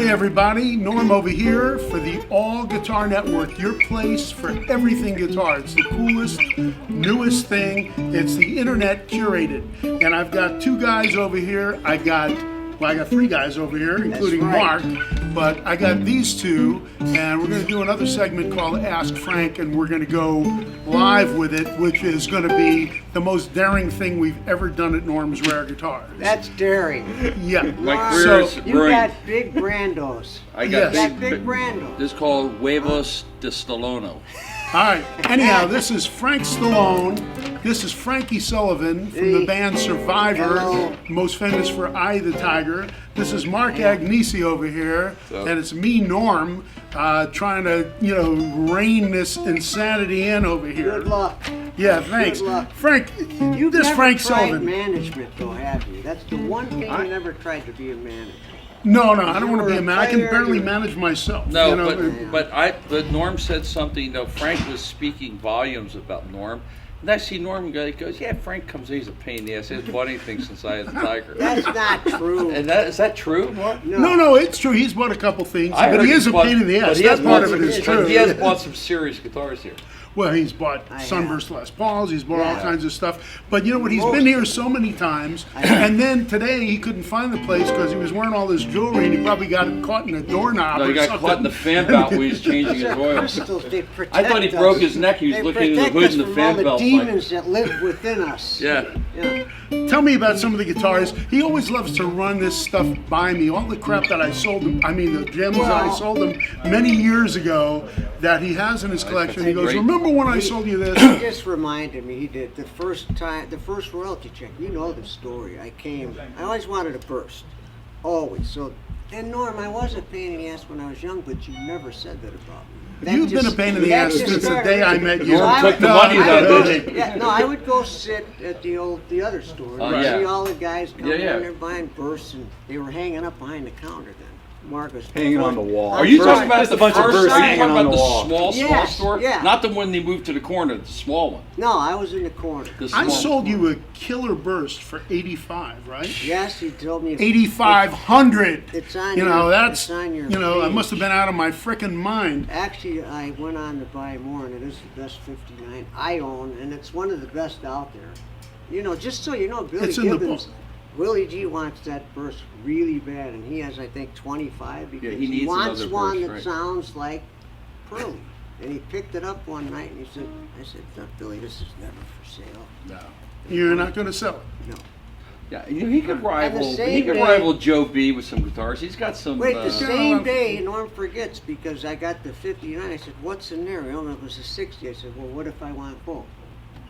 Hey everybody, Norm over here for the All Guitar Network, your place for everything guitar. It's the coolest, newest thing. It's the internet curated. And I've got two guys over here. I got three guys over here, including Mark. But I got these two, and we're going to do another segment called Ask Frank, and we're going to go live with it, which is going to be the most daring thing we've ever done at Norm's Rare Guitars. That's daring. Yeah. My career is You ruined. got big brandos. I got Big brandos. This is called Huevos de Stallone. All right. Anyhow, this is Frank Stallone. This is Frankie Sullivan from the band Survivor, Hello. most famous for Eye the Tiger. This is Mark Agnesi over here, and it's me, Norm, trying to, rein this insanity in over here. Good luck. Yeah, thanks. Good luck. Frank, You've this never Frank tried Sullivan. management, though, have you? That's the one thing you never tried to be a manager. No, I don't want to be a You're man. I can player, barely you're- manage myself. No, you know? but Norm said something. Frank was speaking volumes about Norm. And I see Norm go, he goes, yeah, Frank comes in, he's a pain in the ass. He hasn't bought anything since I had the Tiger. That's not true. And is that true, Mark? No, it's true. He's bought a couple things, I but heard he is a bought- pain in the but ass. he has That part bought of it some- is but true. He has bought some serious guitars here. Well, he's bought I Sunburst have. Les Pauls, he's bought all Yeah. kinds of stuff. But you know what, he's been here so many times, and then today he couldn't find the place because he was wearing all this jewelry and he probably got caught in a doorknob No, or he got something. caught in the fan belt when he was changing his oil. Crystals, they protect I thought he us. broke his neck. He was They looking in the protect hood us and the from fan all the belt. demons that live within us. Yeah. Yeah. Tell me about some of the guitars. He always loves to run this stuff by me. All the crap that I sold him, the gems that I sold him many years ago that he has in his collection. He goes, great. remember when I sold you He this? just reminded me, he did, the first royalty check. You know the story. I always wanted a burst. Always. So, and Norm, I was a pain in the ass when I was young, but you never said that about me. That You've been a pain in the ass just since the started. day I met you. Norm took the No, money I that would day. go- I would go sit at the other store and yeah. see all the guys coming Yeah. in there buying bursts, and they were hanging up behind the counter then. Marcus Hanging on the wall. Are you Burst- talking about Just the a bunch of first? bursts Are you hanging talking on about the the wall. small Yes, store? yeah. Not the one they moved to the corner, the small one. No, I was in the corner. The I small- sold you a killer burst for 85, right? Yes, he told me. 8,500. It's on You your- know, that's, it's on your I page. must have been out of my frickin' mind. Actually, I went on to buy more, and it is the best 59 I own, and it's one of the best out there. Just so you know, Billy It's in the Gibbons, book. Willie G wants that burst really bad, and he has, I think, 25 because Yeah, he needs wants another one burst, that right. sounds like Pearly. And he picked it up one night, and I said, "No, Billy, this is never for sale." No. You're not going to sell it. No. Yeah, he could rival. same He could day- rival Joe B with some guitars. He's got some. Wait, the same no, day, Norm forgets because I got the 59. I said, "What's in there?" It was a 60. I said, "Well, what if I want both?"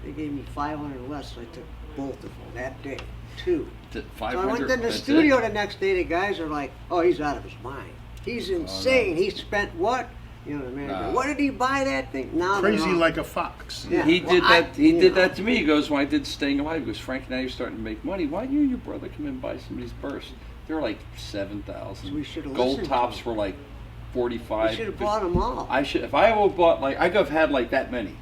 They gave me 500 less, so I took both of them that day. Two. So I went to the studio the next day. The guys are like, "Oh, he's out of his mind. He's insane. He spent what?" The manager. What did he buy that thing? Now they're Crazy on. like a fox. Yeah. He Well, did that. He did know. that to me. He goes, when I did Staying Alive, he goes, Frank, now you're starting to make money. Why don't you and your brother come in and buy some of these bursts? They're like 7,000. So we should've Gold listened tops to were like 45. You should have bought them all. I should. If I would bought I could have had like that many.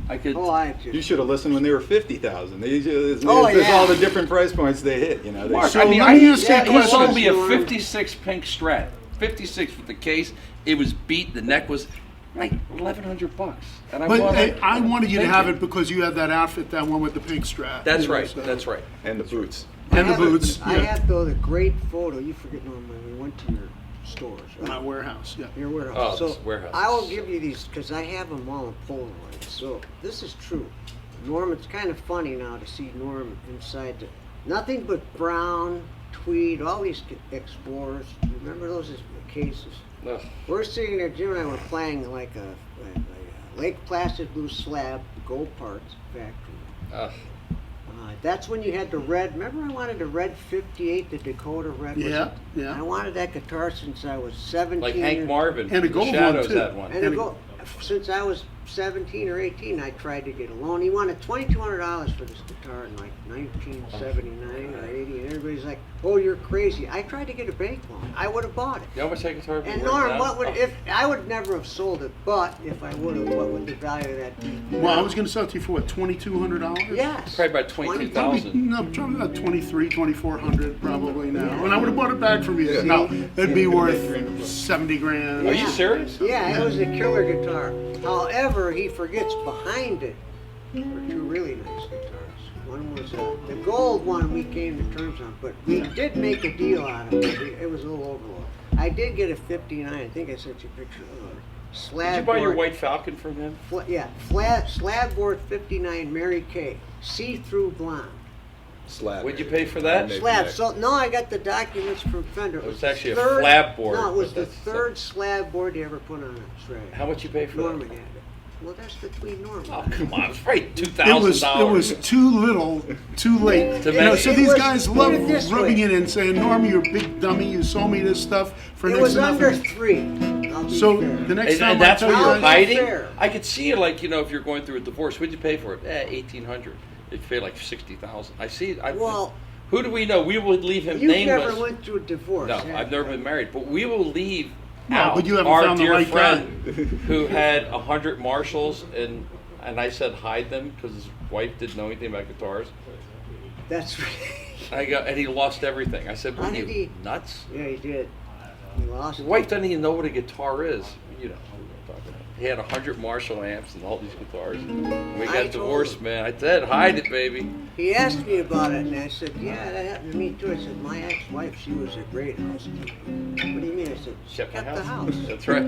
I could. Oh, I just. You should have listened when they were 50,000. There's Oh, there's yeah. all the different price points they hit. Mark, So I mean, let me ask you a he question. sold me a Norm. 56 pink Strat. 56 with the case. It was beat. The neck was like $1,100. And I But bought hey, it. I wanted you to Thank have you. it because you had that outfit, that one with the pink strap. That's You know, right. so- That's right. And the boots. And the have boots. I Yeah. have though the great photo. You forget Norm when we went to your stores. Right? My warehouse, yeah. Your warehouse. Oh, so this warehouse. I will give you these because I have them all in Polaroid. So this is true. Norm, it's kind of funny now to see Norm inside the nothing but brown, tweed, all these Explorers. You remember those as cases? Ugh. We're sitting there, Jim and I were playing like a Lake Placid blue slab, gold parts factory. Ugh. That's when you had the red. Remember, I wanted the red 58, the Dakota red. Yeah, yeah. I wanted that guitar since I was 17. Like Hank Marvin. And a the gold one, Shadows too. had one. And since I was 17 or 18, I tried to get a loan. He wanted $2,200 for this guitar in like 1979 or 80, and everybody's like, "Oh, you're crazy." I tried to get a bank loan. I would have bought it. You know how much that guitar would be And worth Norm, now? what would if I would never have sold it, but if I would have, what would the value of that be? Well, I was going to sell it to you for what, $2,200? Yes. Probably about 22,000. No, probably about 2,400 probably now. And I would have bought it back from you. No, it'd be worth 70 grand. Are you serious? Yeah, it was a killer guitar. However, he forgets behind it were two really nice guitars. One was the gold one we came to terms on, but we did make a deal on it. It was a little overload. I did get a 59. I think I sent you a picture of it. Slab Did you buy your board- White Falcon from him? flat slab board 59 Mary Kay, see-through blonde. Slab. What'd you pay for that? Maybe Slab. next. So no, I got the documents from Fender. It was the actually a third- flab board, No, it was but the that's third slab board you ever put on a shred. How much you pay for Norman that? had it. Well, that's between Norman. Oh, come on. It's probably It $2,000. was too little, too late. To You know, make- so It these was- guys put love it this rubbing way. it in, saying, "Norm, you're a big dummy. You sold me this stuff for It next was to under nothing." 3. I'll be So fair. the next time And I that's tell what you, you're I'll be hiding? fair. I could see it like, if you're going through a divorce, what'd you pay for it? 1,800. You'd pay like 60,000. I see. Well, who do we know? We would leave him you nameless. never went through a divorce. No, have I've never you? been married, but we will leave No, out but you haven't our found the dear right friend who had 100 Marshalls, and I said hide them because his wife didn't know anything about guitars. That's right. And he lost everything. I said, How "What are did you he- nuts?" Yeah, he did. He lost. His wife doesn't even know what a guitar is. You know. He had 100 Marshall amps and all these guitars. When we I got told divorced, him. man, I said, hide it, baby. He asked me about it, and I said, "Yeah, that happened to me too." I said, "My ex-wife, she was a great housekeeper." What do you mean? I said, "She Kept kept my the house. That's right.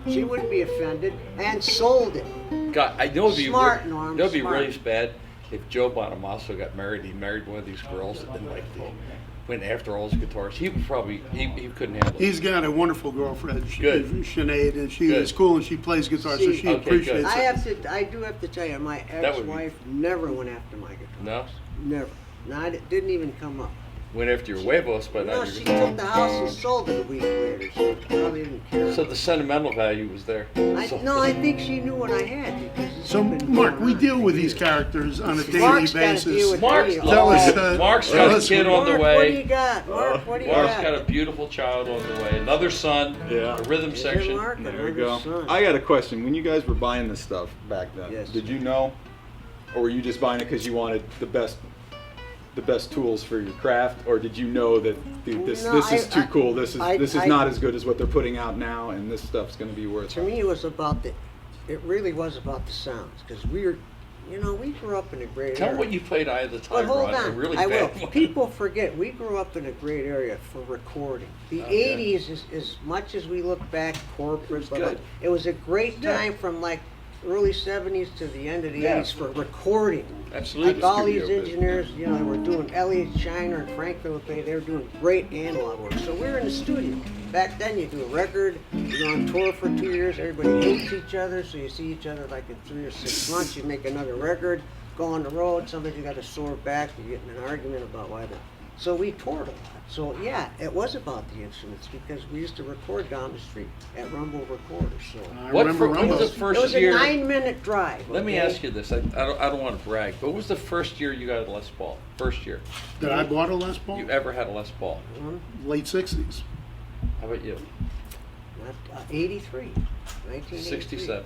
She wouldn't be offended, and sold it." God, I know it'd be Smart, Norm, It'd be smart. really bad if Joe Bonamassa got married. He married one of these girls and like went after all his guitars. He would probably he couldn't handle it. he's got a wonderful girlfriend, Good. Sinead, and she Good. is cool, and she plays guitar, so See, she okay, appreciates good. it. I do have to tell you, my That would be- ex-wife never went after my guitar. No, Never. Not, it didn't even come up. went after your huevos, but No, not she your took guitar. the house and sold it a week later. She probably didn't care. So the sentimental value was there. No, I think she knew what I had. Because it's So, been Mark, going we on deal for with these years. characters on a daily Mark's gotta deal basis. with Mark's, me. Tell us, Mark's tell got a us kid on the Mark, what do you way. got? Mark, what do you Mark's got? got a beautiful child on the way. Another son. Yeah. A rhythm Is it section. Mark? There we Another go. son. I got a question. When you guys were buying this stuff back then, Yes. did you know, or were you just buying it because you wanted the best tools for your craft, or did you know that this No, this is too I- cool? This is I- not as good as what they're putting out now, and this stuff's going to be worth To it. me, it was about it really was about the sounds. Because we grew up in a great Tell area. me what you played Eye of the But Tiger hold on. A on, really I will. bad one. People forget, we grew up in a great area for recording. The Okay. 80s, is as much as we look back, corporate, but good. it was a great Yeah. time from like early 70s to the end of the Yeah. 80s for recording. Absolutely. Like all these Studio business. engineers, they were doing Elliott Shiner and Frank Philippe, they were doing great analog work. So we were in the studio. Back then, you do a record, you're on tour for 2 years, everybody hates each other, so you see each other like in 3 or 6 months, you make another record, go on the road, sometimes you got a sore back, you get in an argument about why the... So we toured a lot. So yeah, it was about the instruments because we used to record down the street at Rumble Recorders. So I What remember was the Rumble. it first was a year? 9-minute drive. Let me okay? ask you this. I don't want to brag, but what was the first year you got a Les Paul? First year That I bought a Les Paul? you ever had a Les Paul? Late 60s. How about you? 83, 1983. 67.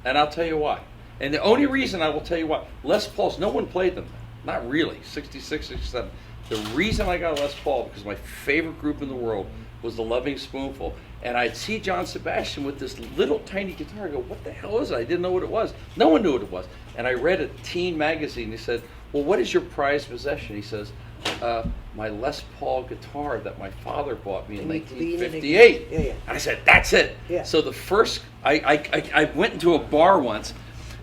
And I'll tell you why. And the only reason I will tell you why, Les Pauls, no one played them. Not really. 66, 67. The reason I got a Les Paul, because my favorite group in the world was the Loving Spoonful. And I'd see John Sebastian with this little tiny guitar. I go, what the hell is it? I didn't know what it was. No one knew what it was. And I read a teen magazine. He said, well, what is your prized possession? He says, my Les Paul guitar that my father bought me in And you lean it 1958. against- yeah. I said, that's it. Yeah. So the first, I went into a bar once,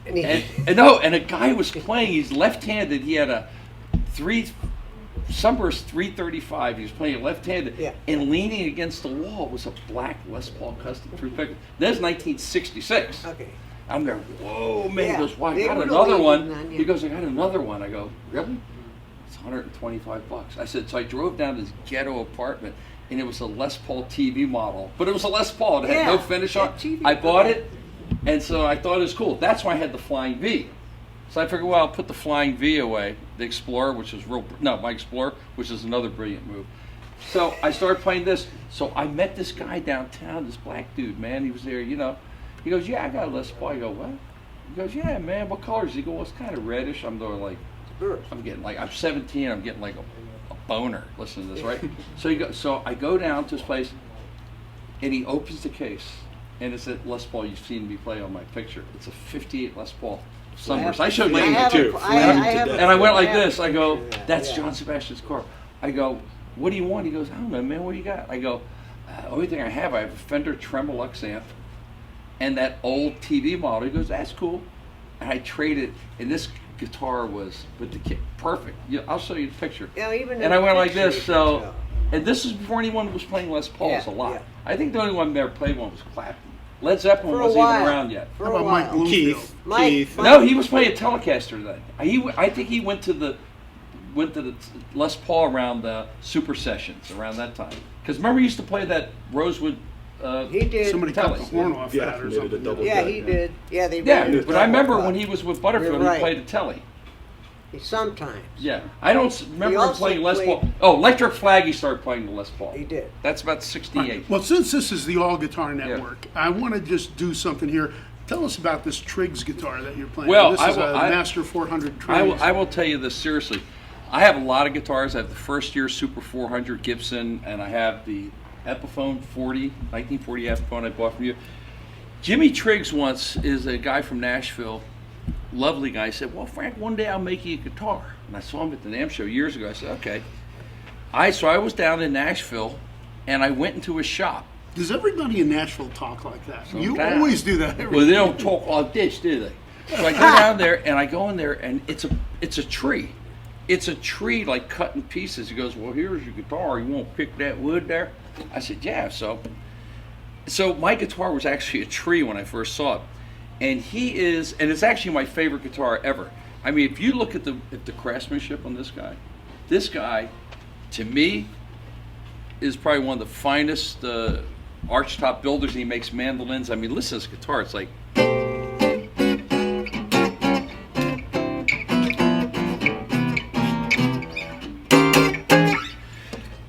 And he- and a guy was playing. He's left-handed. He had a Sunburst 335. He was playing left-handed, Yeah. and leaning against the wall was a black Les Paul Custom 350. That's 1966. Okay. I'm going, whoa, man. Yeah, He goes, well, I they got were another leaning one. on you. He goes, I got another one. I go, really? It's $125. I said, so I drove down to this ghetto apartment, and it was a Les Paul TV model. But it was a Les Paul. It had Yeah, no finish on yeah, TV. I bought it. And so I thought it was cool. That's why I had the Flying V. So I figured, well, I'll put the Flying V away, the Explorer, which is my Explorer, which is another brilliant move. So I started playing this. So I met this guy downtown, this black dude, man. He was there, you know. He goes, yeah, I got a Les Paul. I go, what? He goes, yeah, man, what color is he? He goes, well, it's kind of reddish. I'm going like, I'm 17, I'm getting like a boner listening to this, right? So I go down to his place, and he opens the case, and it's a Les Paul. You've seen me play on my picture. It's a 58 Les Paul Sunburst. I showed you too. And I went like this. I go, that's John Sebastian's car. I go, what do you want? He goes, I don't know, man, what do you got? I go, only thing I have a Fender Tremolux amp and that old TV model. He goes, that's cool. And I traded, and this guitar was with the kit perfect. I'll show you the picture. Yeah, even and I went like this. So, and this is before anyone was playing Les Pauls a lot. Yeah. I think the only one that ever played one was Clapton. Led Zeppelin wasn't even around yet. How about Mike Bloomfield? Keith. No, he was playing a Telecaster then. I think he went to the Les Paul around the Super Sessions around that time. Because remember he used to play that Rosewood. He did. Somebody cut the horn off that or something. Yeah, he did. Yeah, they. Yeah, but I remember when he was with Butterfield, he played a Telly. Sometimes. Yeah, I don't remember him playing Les Paul. Oh, Electric Flag, he started playing the Les Paul. He did. That's about 68. Right. Well, since this is the All Guitar Network, I want to just do something here. Tell us about this Triggs guitar that you're playing. Well, this is a Master 400 Triggs. I will tell you this seriously. I have a lot of guitars. I have the first year Super 400 Gibson, and I have the Epiphone 1940 Epiphone I bought from you. Jimmy Triggs once is a guy from Nashville, lovely guy. He said, well, Frank, one day I'll make you a guitar. And I saw him at the NAMM show years ago. I said, okay. So I was down in Nashville, and I went into his shop. Does everybody in Nashville talk like that? Sometimes. You always do that. Well, they don't talk like this, do they? So I go down there, and I go in there, and it's a tree. It's a tree like cut in pieces. He goes, well, here's your guitar. You want to pick that wood there? I said, yeah. So my guitar was actually a tree when I first saw it. And it's actually my favorite guitar ever. I mean, if you look at the craftsmanship on this guy, to me, is probably one of the finest archtop builders. And he makes mandolins. I mean, listen to this guitar. It's like...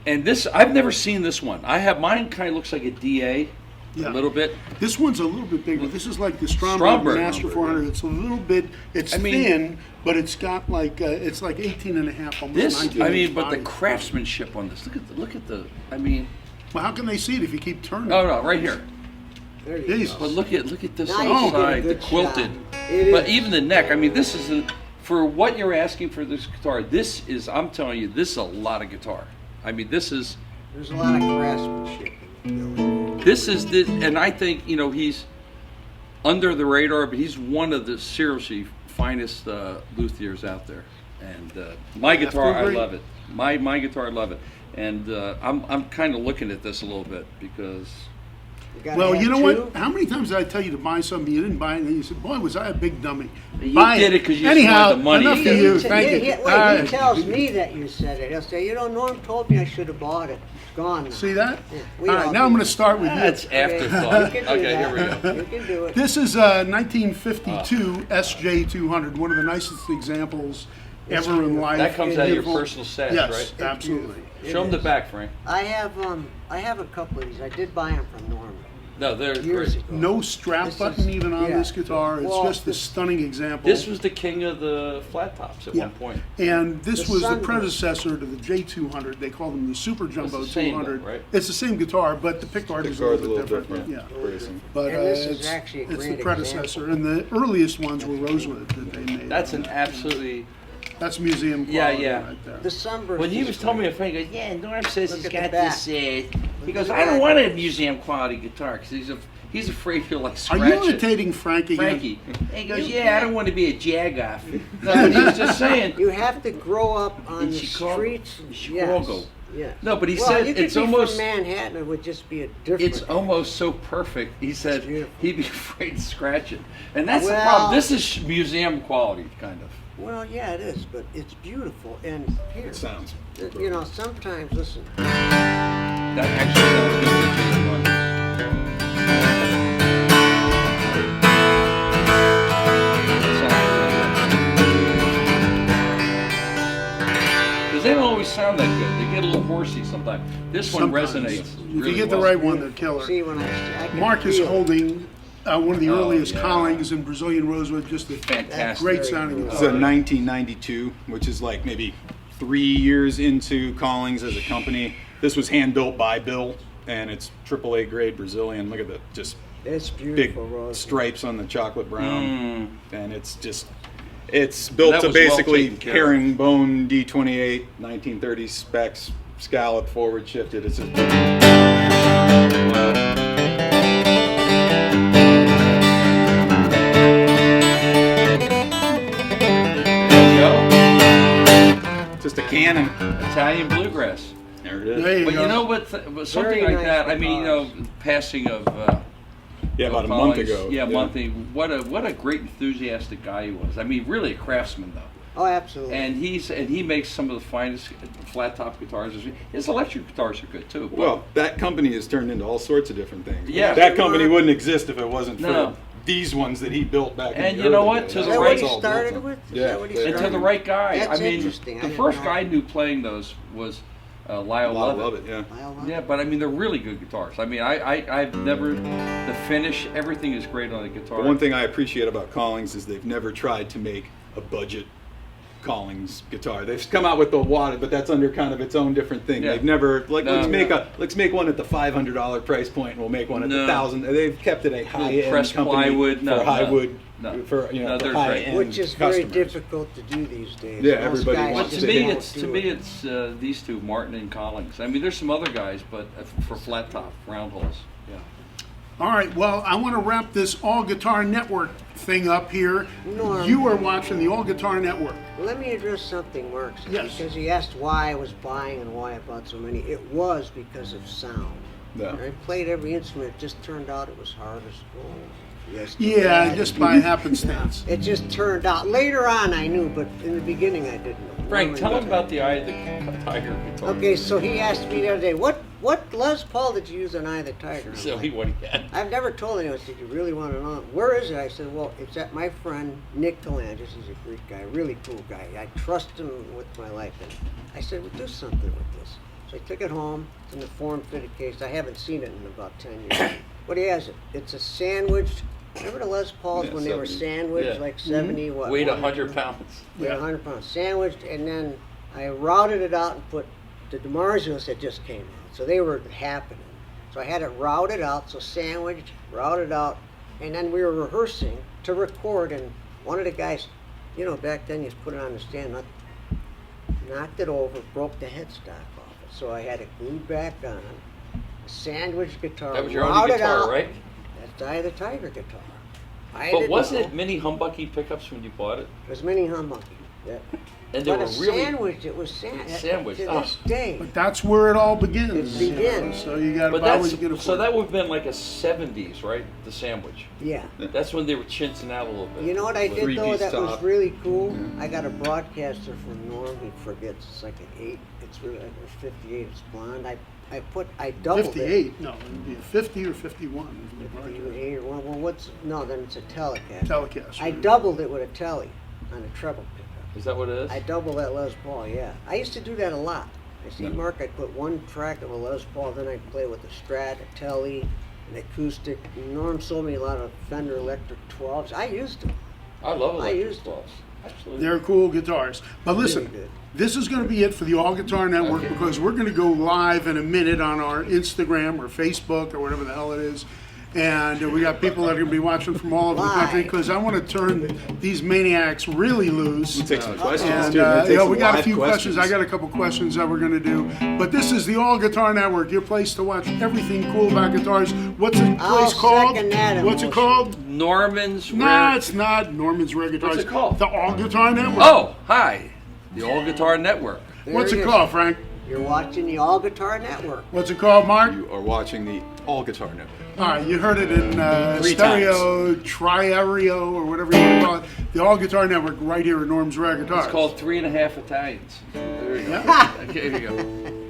And this, I've never seen this one. I have mine. Kind of looks like a DA, a little bit. This one's a little bit bigger. This is like the Stromberg Master 400. It's a little bit. It's thin, but it's got like it's like 18 and a half, almost 19 inch but body. the craftsmanship on this. Look at the. I mean. Well, how can they see it if you keep turning? Oh no, right here. There you Jesus. go. But look at this Now side, the quilted. But even the neck. I mean, this is for what you're asking for this guitar. This is. I'm telling you, this is a lot of guitar. I mean, this is. There's a lot of craftsmanship in the building. This is and I think he's under the radar, but he's one of the seriously finest luthiers out there. And my guitar, I love it. My guitar, I love it. And I'm kind of looking at this a little bit because. Well, you know what? How many times did I tell you to buy something you didn't buy it, and then you said, "Boy, was I a big dummy." You did it because you just wanted the money. Enough of you. Thank you. He tells me that you said it. He'll say, Norm told me I should have bought it. It's gone now. See that? Yeah, all right, now I'm going to start with you. That's afterthought. Okay, here we go. You can do it. This is a 1952 SJ200, one of the nicest examples ever in life. That comes out of your personal stash, yes, right? Yes, absolutely. Show them the back, Frank. I have a couple of these. I did buy them from Norm. No, they're Years great. ago. No strap button even on this guitar. It's just a stunning example. This was the king of the flat tops at one point. And this was the predecessor to the J200. They call them the Super Jumbo 200. Though, right? It's the same guitar, but the pickguard is a little bit different. Yeah. But And this is actually a it's the great predecessor. And the earliest ones were Rosewood that they made. That's an absolutely. That's museum quality Yeah. right there. The Sunburst. When he is was telling me, great. a friend, he goes, yeah, Norm says Look he's at got the back. this. He goes, at I don't that. want a museum quality guitar because he's afraid he'll like Are scratch you it. imitating Frankie? Frankie. And he goes, yeah, I don't want to be a jag-off. No, he was just saying. You have to grow up on In the Chicago. streets. Chicago. Yes. No, but he well, said you could it's be almost. from Manhattan. It would just be a different. It's almost so perfect. He said beautiful. he'd be afraid to scratch it, and that's the Well- problem. This is museum quality, kind of. Well, yeah, it is, but it's beautiful. And here, It sounds. sometimes, listen. That actually sounds good. horsey sometimes. This one Sometimes. resonates. If really you get the well. right one, they're killer. See, when I can Mark is feel it. holding one of the earliest yeah. Collings in Brazilian Rosewood, just a Fantastic. great sounding It's guitar. a 1992, which is like maybe 3 years into Collings as a company. This was hand built by Bill, and it's AAA grade Brazilian. Look at the just It's big beautiful, Rose. stripes on the chocolate brown, Mm. and it's built That to was well basically taken care of. herringbone D28 1930s specs, scallop forward shifted. It's just just a cannon. Italian bluegrass. There it is. There you But go. you know what? But something Very like nice that. I mean, you know, guitars. passing of. Yeah, about a Bill month Collins. ago. Yeah, a month ago. What a great enthusiastic guy he was. I mean, really a craftsman though. Oh, absolutely. And he makes some of the finest flat top guitars. His electric guitars are good too. But Well, that company has turned into all sorts of different things. Yeah. That company wouldn't exist if it wasn't for No. these ones that he built back in And the you know early what? days. To Is the that right- what It's he all built started on. with? Is Yeah. that what he and to started the with? right guy. That's I mean, interesting. I the didn't first know guy I that. knew playing those was Lyle Love Lovett. it, yeah. Lyle Lovett? Yeah, but I mean, they're really good guitars. I mean, I've never, the finish, everything is great on the guitar. The one thing I appreciate about Collings is they've never tried to make a budget Collings guitar. They've come out with the water, but that's under kind of its own different thing. Yeah. They've never like No. let's make one at the $500 price point, and we'll make one at No. the $1,000. They've kept it a high end pressed company plywood, no, for high no, wood no. for No, for they're high great. end Which is very customers. difficult to do these days. Yeah, Most everybody guys Well, wants to just me, don't it's do it. these two, Martin and Collins. I mean, there's some other guys, but for flat top round holes. Yeah. All right, well, I want to wrap this All Guitar Network thing up here. Norm. You are watching the All Guitar Network. Let me address something Mark said. Yes. Because he asked why I was buying and why I bought so many. It was because of sound. Yeah. I played every instrument. It just turned out it was hard as gold. Yes. Yeah, just by happenstance. It just turned out. Later on, I knew, but in the beginning, I didn't know. Frank, tell him about the Eye of the Tiger guitar. Okay, so he asked me the other day, what Les Paul did you use on Eye of the Tiger? I'm So like, he what he had. I've never told anyone. I said, you really want to know? Where is it? I said, well, it's at my friend Nick Talangis. He's a great guy, really cool guy. I trust him with my life. And I said, well, do something with this. So I took it home. It's in the form-fitted case. I haven't seen it in about 10 years. But he has it. It's a sandwiched. Remember the Les Pauls Yeah, when they were 70. sandwiched, Yeah. like 70, what? Weighed 100 100 pounds. Weighed Yeah. 100 pounds. Sandwiched, and then I routed it out and put the DiMarzios that just came out. So they were happening. So I had it routed out, so sandwiched, routed out, and then we were rehearsing to record, and one of the guys, you know, back then you just put it on the stand, knocked it over, broke the headstock off it. So I had it glued back on, a sandwich guitar, That was your only routed guitar, out. right? That's the Eye of the Tiger guitar. I But didn't wasn't know. it mini humbucky pickups when you bought it? It was mini humbucky. Yeah. And they But were a really sandwich, it was Sandwich, to oh. this day. But that's where it all begins. It begins. So you got to But buy what that's you can afford. so that would have been like a 70s, right? The sandwich. Yeah. That's when they were chinsing out a little bit. You know what I With did though three-piece that was top. really cool? I got a broadcaster from Norm. He forgets. It's like an 8. It's really like a 58. It's blonde. I doubled 58? it. No, it would be a 50 or 51. It would be broadcast. 58 or one. Well, what's no? Then it's a telecast. Telecast. I doubled it with a telly on a treble pickup. Is that what it is? I doubled that Les Paul. Yeah. I used to do that a lot. I see Yeah. Mark. I'd put one track of a Les Paul, then I'd play with a Strat, a telly, an acoustic. Norm sold me a lot of Fender Electric 12s. I used them. I love I electric used gloves. Absolutely. They're cool guitars. But listen, Really good. this is going to be it for the All Guitar Network Okay. because we're going to go live in a minute on our Instagram or Facebook or whatever the hell it is. And we got people that are going to be watching from all over the country Live. because I want to turn these maniacs really loose. We'll take some questions And too. We'll take we some got a live few questions. I got a couple questions that we're going to do. But this is the All Guitar Network, your place to watch everything cool about guitars. What's the I'll place called? second that What's it emotion. called? Norman's No, Rare. it's not Norman's Rare Guitars. What's it called? The All Guitar Network. Oh, hi. The All Guitar Network. There What's it is. called, Frank? You're watching the All Guitar Network. What's it called, Mark? You are watching the All Guitar Network. All right, you heard it in 3 stereo, tri-stereo, or whatever you want to call it. The All Guitar Network right here at Norm's Rare Guitars. It's called 3.5 Italians. There you go. Yeah. Okay, here you go.